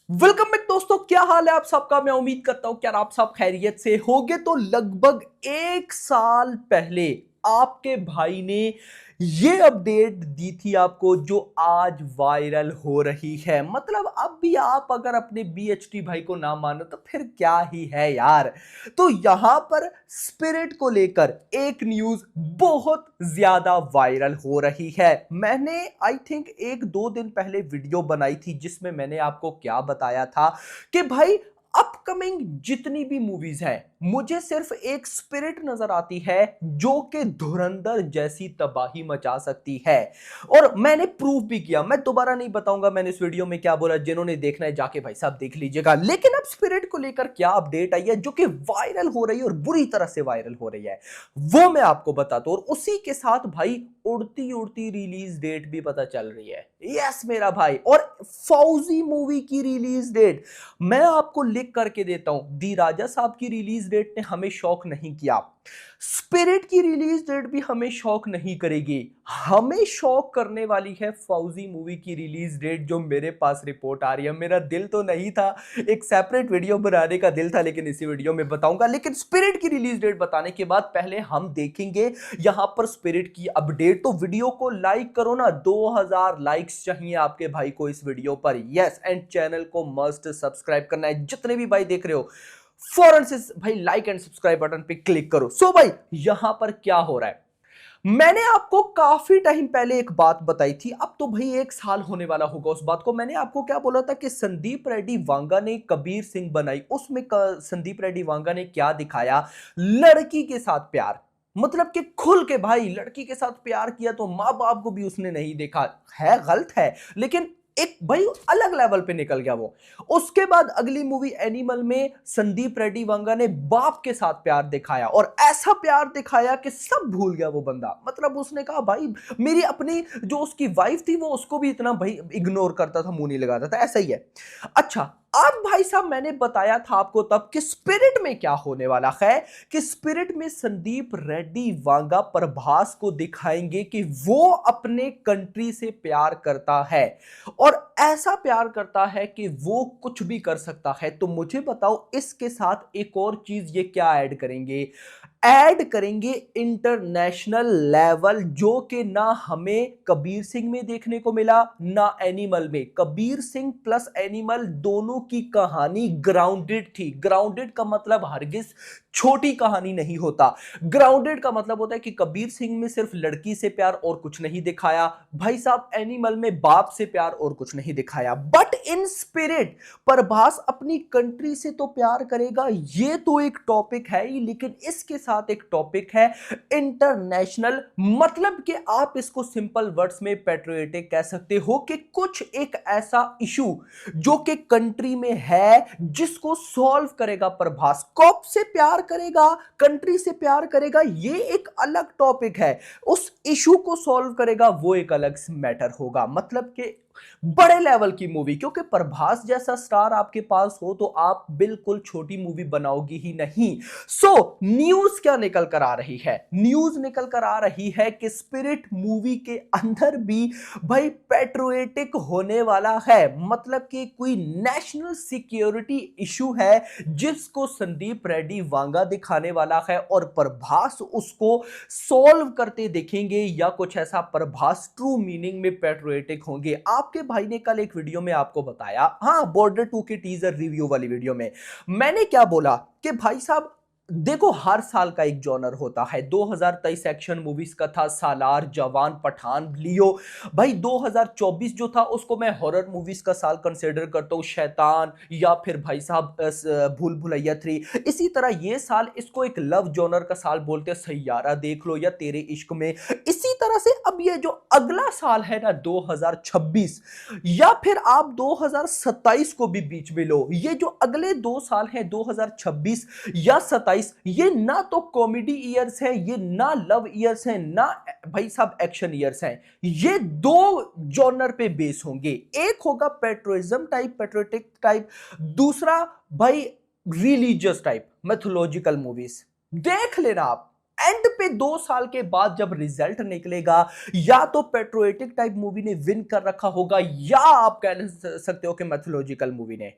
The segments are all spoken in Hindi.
वेलकम बैक दोस्तों, क्या हाल है आप सबका। मैं उम्मीद करता हूं कि यार आप सब खैरियत से होगे। तो लगभग एक साल पहले आपके भाई ने ये अपडेट दी थी आपको, जो आज वायरल हो रही है। मतलब अब भी आप अगर अपने बीएचटी भाई को ना मानो तो फिर क्या ही है यार। तो यहां पर स्पिरिट को लेकर एक न्यूज बहुत ज्यादा वायरल हो रही है। मैंने आई थिंक एक दो दिन पहले वीडियो बनाई थी जिसमें मैंने आपको क्या बताया था कि भाई अपकमिंग जितनी भी मूवीज हैं, मुझे सिर्फ एक स्पिरिट नजर आती है जो कि धुरंधर जैसी तबाही मचा सकती है। और मैंने प्रूफ भी किया। मैं दोबारा नहीं बताऊंगा मैंने इस वीडियो में क्या बोला। जिन्होंने देखना है जाके भाई साहब देख लीजिएगा। लेकिन अब स्पिरिट को लेकर क्या अपडेट आई है जो कि वायरल हो रही है और बुरी तरह से वायरल हो रही है, वो मैं आपको बताता हूं। और उसी के साथ भाई उड़ती उड़ती रिलीज डेट भी पता चल रही है। यस मेरा भाई। और फौजी मूवी की रिलीज डेट मैं आपको लिख करके देता हूं। दी राजा साहब की रिलीज डेट ने हमें शॉक नहीं किया, स्पिरिट की रिलीज डेट भी हमें शॉक नहीं करेगी। हमें शॉक करने वाली है फौजी मूवी की रिलीज डेट, जो मेरे पास रिपोर्ट आ रही है। मेरा दिल तो नहीं था, एक सेपरेट वीडियो बनाने का दिल था, लेकिन इसी वीडियो में बताऊंगा। लेकिन स्पिरिट की रिलीज डेट बताने के बाद पहले हम देखेंगे यहां पर स्पिरिट की अपडेट। तो वीडियो को लाइक करो ना, 2000 लाइक्स चाहिए आपके भाई को इस वीडियो पर। यस, एंड चैनल को मस्ट सब्सक्राइब करना है। जितने भी भाई देख रहे हो फौरन से भाई लाइक एंड सब्सक्राइब बटन पे क्लिक करो। सो भाई यहां पर क्या हो रहा है, मैंने आपको काफी टाइम पहले एक बात बताई थी। अब तो भाई एक साल होने वाला होगा उस बात को। मैंने आपको क्या बोला था कि संदीप रेड्डी वांगा ने कबीर सिंह बनाई, उसमें संदीप रेड्डी वांगा ने क्या दिखाया, लड़की के साथ प्यार। मतलब कि खुल के भाई लड़की के साथ प्यार किया, तो मां बाप को भी उसने नहीं देखा है, गलत है, लेकिन एक भाई अलग लेवल पे निकल गया वो। उसके बाद अगली मूवी एनिमल में संदीप रेड्डी वांगा ने बाप के साथ प्यार दिखाया, और ऐसा प्यार दिखाया कि सब भूल गया वो बंदा। मतलब उसने कहा भाई मेरी अपनी जो उसकी वाइफ थी वो उसको भी इतना भाई इग्नोर करता था, मुंह नहीं लगाता था। ऐसा ही है। अच्छा, अब भाई साहब मैंने बताया था आपको तब कि स्पिरिट में क्या होने वाला है, कि स्पिरिट में संदीप रेड्डी वांगा प्रभास को दिखाएंगे कि वो अपने कंट्री से प्यार करता है, और ऐसा प्यार करता है कि वो कुछ भी कर सकता है। तो मुझे बताओ इसके साथ एक और चीज ये क्या ऐड करेंगे, ऐड करेंगे इंटरनेशनल लेवल, जो कि ना हमें कबीर सिंह में देखने को मिला ना एनिमल में। कबीर सिंह प्लस एनिमल दोनों की कहानी ग्राउंडेड थी। ग्राउंडेड का मतलब हरगिज छोटी कहानी नहीं होता। ग्राउंडेड का मतलब होता है कि कबीर सिंह में सिर्फ लड़की से प्यार और कुछ नहीं दिखाया, भाई साहब एनिमल में बाप से प्यार और कुछ नहीं दिखाया। बट इन स्पिरिट प्रभास अपनी कंट्री से तो प्यार करेगा, ये तो एक टॉपिक है ही, लेकिन इसके साथ एक टॉपिक है इंटरनेशनल। मतलब कि आप इसको सिंपल वर्ड्स में पेट्रियोटिक कह सकते हो, कि कुछ एक ऐसा इशू जो कि कंट्री में है जिसको सॉल्व करेगा प्रभास। कॉप से प्यार करेगा, कंट्री से प्यार करेगा, ये एक अलग टॉपिक है। उस इशू को सॉल्व करेगा, वो एक अलग मैटर होगा। मतलब कि बड़े लेवल की मूवी, क्योंकि प्रभास जैसा स्टार आपके पास हो तो आप बिल्कुल छोटी मूवी बनाओगी ही नहीं। सो न्यूज क्या निकल कर आ रही है, न्यूज निकल कर आ रही है कि स्पिरिट मूवी के अंदर भी भाई पेट्रियोटिक होने वाला है। मतलब कि कोई नेशनल सिक्योरिटी इशू है जिसको संदीप रेड्डी वांगा दिखाने वाला है, और प्रभास उसको सॉल्व करते देखेंगे, या कुछ ऐसा प्रभास ट्रू मीनिंग में पेट्रियोटिक होंगे। आपके भाई ने कल एक वीडियो में आपको बताया, हाँ बॉर्डर 2 के टीजर रिव्यू वाली वीडियो में मैंने क्या बोला कि भाई साहब देखो हर साल का एक जॉनर होता है। 2023 एक्शन मूवीज का था, सालार, जवान, पठान, लियो। भाई 2024 जो था उसको मैं हॉरर मूवीज का साल कंसीडर करता हूं, शैतान, या फिर भाई साहब भूल भुलैया 3। इसी तरह ये साल इसको एक लव जॉनर का साल बोलते हैं, सैयारा देख लो या तेरे इश्क में। इसी तरह से अब ये जो अगला साल है ना 2026, या फिर आप 2027 को भी बीच में लो, ये जो अगले 2 साल हैं 2026 या 27, ये ना तो कॉमेडी ईयर्स है, ये ना लव ईयर्स है, ना भाई साहब एक्शन ईयर्स हैं। ये दो जॉनर पे बेस होंगे। एक होगा पेट्रोइज्म टाइप, पेट्रोटिक टाइप, दूसरा भाई रिलीजियस टाइप, मैथोलॉजिकल मूवीज। देख लेना आप, एंड पे भी 2 साल के बाद जब रिजल्ट निकलेगा, या तो पेट्रोएटिक टाइप मूवी ने विन कर रखा होगा, या आप कह सकते हो कि मैथोलॉजिकल मूवी ने।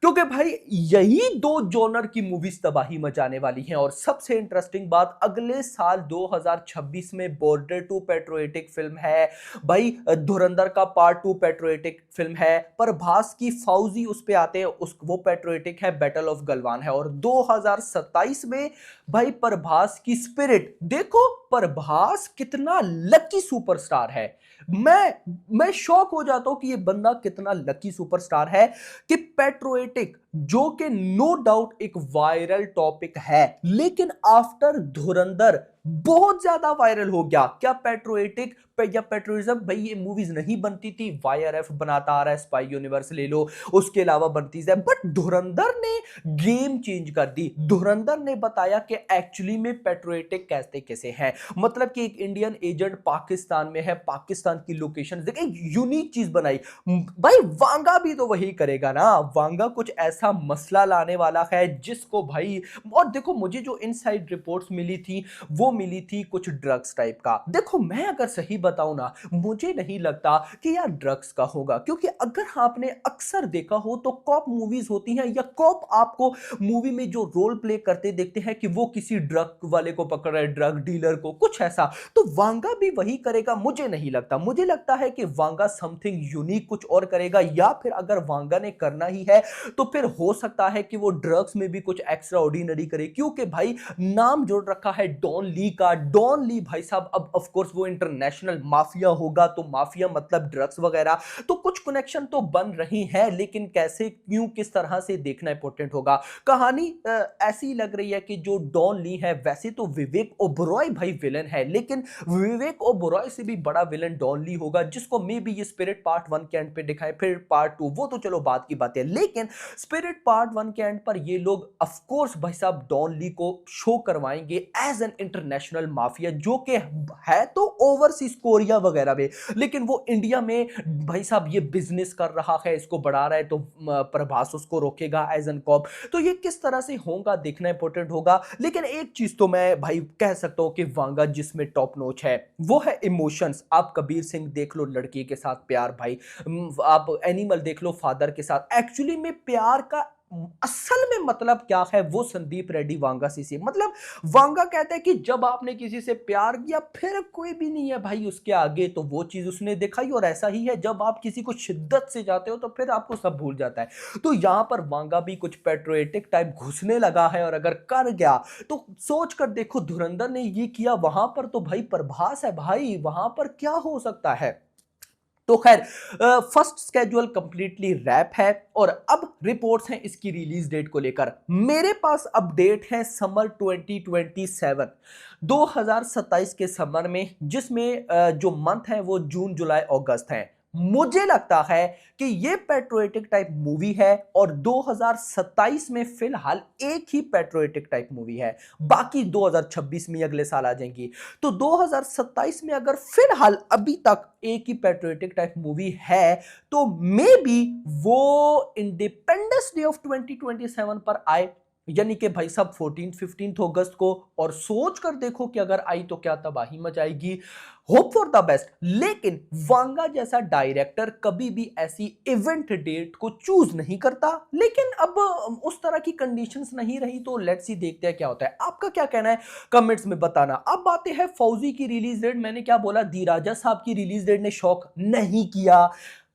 क्योंकि भाई यही दो जॉनर की मूवीज तबाही मचाने वाली हैं। और सबसे इंटरेस्टिंग बात, अगले साल 2026 में बॉर्डर 2 पेट्रोएटिक फिल्म है भाई, धुरंधर का पार्ट 2 पेट्रोएटिक फिल्म है, प्रभास की फौजी उस पे आते हैं, उस वो पेट्रोएटिक है, बैटल ऑफ गलवान है। और 2027 में भाई प्रभास की स्पिरिट, देखो प्रभास कितना लकी सुपरस्टार है। मैं शॉक हो जाता हूं कि ये बंदा कितना लकी सुपरस्टार है कि पेट्रोएटिक, जो कि नो डाउट एक वायरल टॉपिक है, लेकिन आफ्टर धुरंधर बहुत ज्यादा वायरल हो गया। क्या पेट्रोएटिक या पेट्रोलिज्म, भाई ये मूवीज नहीं बनती थी, वाईआरएफ बनाता आ रहा है, स्पाई यूनिवर्स ले लो, उसके अलावा बनती है, बट धुरंधर ने गेम चेंज कर दी। धुरंधर ने बताया कि एक्चुअली में पेट्रोएटिक कैसे कैसे है, मतलब कि एक इंडियन एजेंट पाकिस्तान में है, पाकिस्तान की लोकेशन देखिए, यूनिक चीज बनाई। भाई वांगा भी तो वही करेगा ना, वांगा कुछ ऐसा मसला लाने वाला है जिसको भाई, और देखो मुझे जो इनसाइड रिपोर्ट्स मिली थी वो मिली थी कुछ ड्रग्स टाइप का। देखो मैं अगर सही बताऊं ना, मुझे नहीं लगता कि यार ड्रग्स का होगा, क्योंकि अगर आपने अक्सर देखा हो तो कॉप मूवीज होती हैं, या कॉप आपको मूवी में जो रोल प्ले करते देखते हैं कि वो किसी ड्रग वाले को पकड़ रहा है, ड्रग डीलर को, कुछ ऐसा। तो वांगा भी वही करेगा, मुझे नहीं लगता। मुझे लगता है कि वांगा समथिंग यूनिक कुछ और करेगा, या फिर अगर वांगा ने करना ही है तो फिर हो सकता है कि वो ड्रग्स में भी कुछ एक्स्ट्रा ऑर्डिनरी करे, क्योंकि भाई नाम जोड़ रखा है डॉन ली का। डॉन ली भाई साहब, अब ऑफ कोर्स वो इंटरनेशनल माफिया होगा, तो माफिया मतलब ड्रग्स वगैरह, तो कुछ कनेक्शन तो बन रही है, लेकिन कैसे, क्यों, किस तरह से देखना इंपॉर्टेंट होगा। कहानी ऐसी लग रही है कि जो डॉन ली है, वैसे तो विवेक ओबरॉय भाई विलन है, लेकिन विवेक ओबरॉय से भी बड़ा विलन डॉन ली होगा, जिसको मे बी ये स्पिरिट पार्ट 1 के एंड पे दिखाए, फिर पार्ट 2 वो तो चलो बात की बात है, लेकिन स्पिरिट पार्ट 1 के एंड पर ये लोग ऑफ कोर्स भाई साहब डॉन ली को शो करवाएंगे एज एन इंटरनेशनल माफिया, जो कि है तो ओवरसीज कोरिया वगैरह में, लेकिन वो इंडिया में भाई साहब ये बिजनेस कर रहा है, इसको बढ़ा रहा है, तो प्रभास उसको रोकेगा एज एन कॉप। तो ये किस तरह से होगा देखना इंपॉर्टेंट होगा। लेकिन एक चीज तो मैं भाई कह सकता हूं कि वांगा जिसमें टॉप नोच है वो है इमोशंस। आप कबीर सिंह देख लो, लड़की के साथ प्यार भाई, आप एनिमल देख लो, फादर के साथ। एक्चुअली में प्यार का असल में मतलब क्या है, वो संदीप रेड्डी वांगा से मतलब वांगा कहता है कि जब आपने किसी से प्यार किया फिर कोई भी नहीं है भाई उसके आगे, तो वो चीज उसने दिखाई। और ऐसा ही है, जब आप किसी को शिद्दत से जाते हो तो फिर आपको सब भूल जाता है। तो यहां पर वांगा भी कुछ पेट्रोएटिक टाइप घुसने लगा है, और अगर कर गया तो सोच कर देखो, धुरंधर ने ये किया, वहां पर तो भाई प्रभास है भाई, वहां पर क्या हो सकता है। तो खैर फर्स्ट स्केड्यूल कंप्लीटली रैप है, और अब रिपोर्ट्स हैं इसकी रिलीज डेट को लेकर। मेरे पास अपडेट है समर 2027, 2027 के समर में, जिसमें जो मंथ है वो जून जुलाई अगस्त है। मुझे लगता है कि ये पेट्रोएटिक टाइप मूवी है, और 2027 में फिलहाल एक ही पेट्रोएटिक टाइप मूवी है, बाकी 2026 में अगले साल आ जाएंगी। तो 2027 में अगर फिलहाल अभी तक एक ही पेट्रोएटिक टाइप मूवी है, तो मे बी वो इंडिपेंडेंस डे ऑफ 2027 पर आए, यानी कि भाई साहब 14-15 अगस्त को। और सोच कर देखो कि अगर आई तो क्या तबाही मचाएगी। Hope for the best. लेकिन वांगा जैसा डायरेक्टर कभी भी ऐसी इवेंट डेट को चूज नहीं करता, लेकिन अब उस तरह की कंडीशंस नहीं रही, तो लेट्स सी देखते हैं क्या होता है। आपका क्या कहना है कमेंट्स में बताना। अब बातें हैं फौजी की रिलीज डेट। मैंने क्या बोला, दी राजा साहब की रिलीज डेट ने शॉक नहीं किया,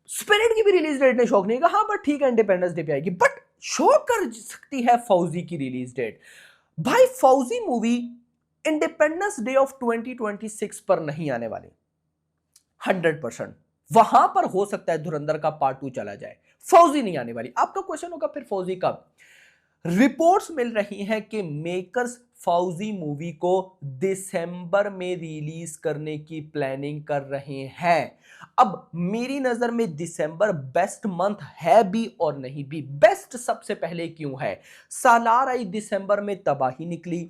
स्पिरिट की भी रिलीज डेट ने शॉक नहीं किया, हाँ बट ठीक है इंडिपेंडेंस डे पे आएगी, बट शॉक कर सकती है फौजी की रिलीज डेट। भाई फौजी मूवी इंडिपेंडेंस डे ऑफ 2026 पर नहीं आने वाली 100%। वहां पर हो सकता है धुरंधर का पार्ट 2 चला जाए, फौजी नहीं आने वाली। आपका क्वेश्चन होगा फिर फौजी कब। रिपोर्ट्स मिल रही हैं कि मेकर्स फौजी मूवी को दिसंबर में रिलीज करने की प्लानिंग कर रहे हैं। अब मेरी नजर में दिसंबर बेस्ट मंथ है भी और नहीं भी। बेस्ट सबसे पहले क्यों है, सालार आई दिसंबर में, तबाही निकली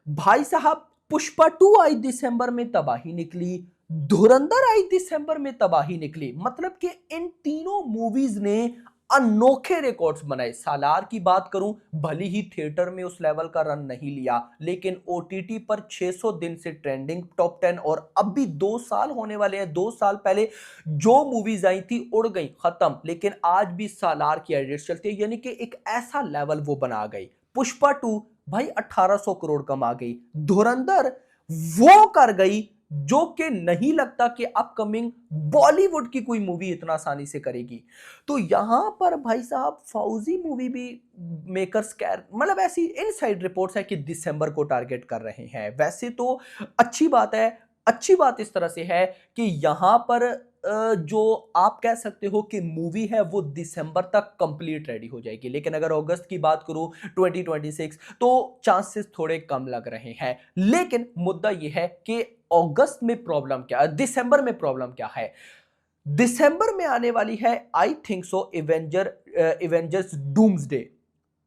भाई साहब। पुष्पा 2 आई दिसंबर में, तबाही निकली। धुरंधर आई दिसंबर में, तबाही निकली। मतलब कि इन तीनों मूवीज ने अनोखे रिकॉर्ड्स बनाए। सालार की बात करूं, भले ही थिएटर में उस लेवल का रन नहीं लिया, लेकिन ओटीटी पर 600 दिन से ट्रेंडिंग टॉप 10, और अब भी 2 साल होने वाले हैं। 2 साल पहले जो मूवीज आई थी उड़ गई, खत्म, लेकिन आज भी सालार की एडिट्स चलती है, यानी कि एक ऐसा लेवल वो बना गई। पुष्पा 2 भाई 1800 करोड़ कमा गई। धुरंधर वो कर गई जो कि नहीं लगता कि अपकमिंग बॉलीवुड की कोई मूवी इतना आसानी से करेगी। तो यहां पर भाई साहब फौजी मूवी भी मेकर्स कैर, मतलब ऐसी इनसाइड रिपोर्ट्स है कि दिसंबर को टारगेट कर रहे हैं। वैसे तो अच्छी बात है। अच्छी बात इस तरह से है कि यहां पर जो आप कह सकते हो कि मूवी है वो दिसंबर तक कंप्लीट रेडी हो जाएगी, लेकिन अगर अगस्त की बात करूं 2026, तो चांसेस थोड़े कम लग रहे हैं। लेकिन मुद्दा यह है कि अगस्त में प्रॉब्लम क्या, दिसंबर में प्रॉब्लम क्या है। दिसंबर में आने वाली है आई थिंक सो इवेंजर्स डूम्सडे,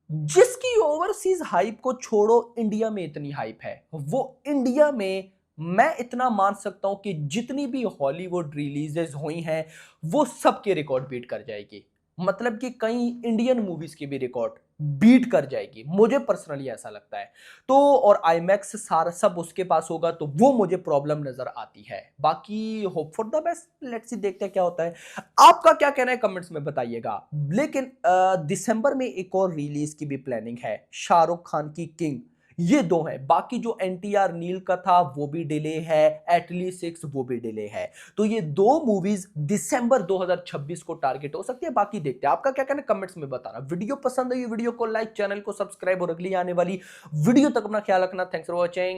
जिसकी ओवरसीज हाइप को छोड़ो, इंडिया में इतनी हाइप है। वो इंडिया में मैं इतना मान सकता हूं कि जितनी भी हॉलीवुड रिलीजेस हुई हैं वो सबके रिकॉर्ड बीट कर जाएगी। मतलब कि कई इंडियन मूवीज के भी रिकॉर्ड बीट कर जाएगी, मुझे पर्सनली ऐसा लगता है। तो और आईमैक्स सारा सब उसके पास होगा, तो वो मुझे प्रॉब्लम नजर आती है। बाकी hope for the best, let's see, देखते हैं क्या होता है। आपका क्या कहना है कमेंट्स में बताइएगा। लेकिन दिसंबर में एक और रिलीज की भी प्लानिंग है, शाहरुख खान की किंग। ये दो हैं, बाकी जो एनटीआर नील का था वो भी डिले है, एटली 6 वो भी डिले है। तो ये दो मूवीज दिसंबर 2026 को टारगेट हो सकती है। बाकी देखते हैं, आपका क्या कहना है कमेंट्स में बताना। वीडियो पसंद आई वीडियो को लाइक, चैनल को सब्सक्राइब, और अगली आने वाली वीडियो तक अपना ख्याल रखना। Thanks for watching.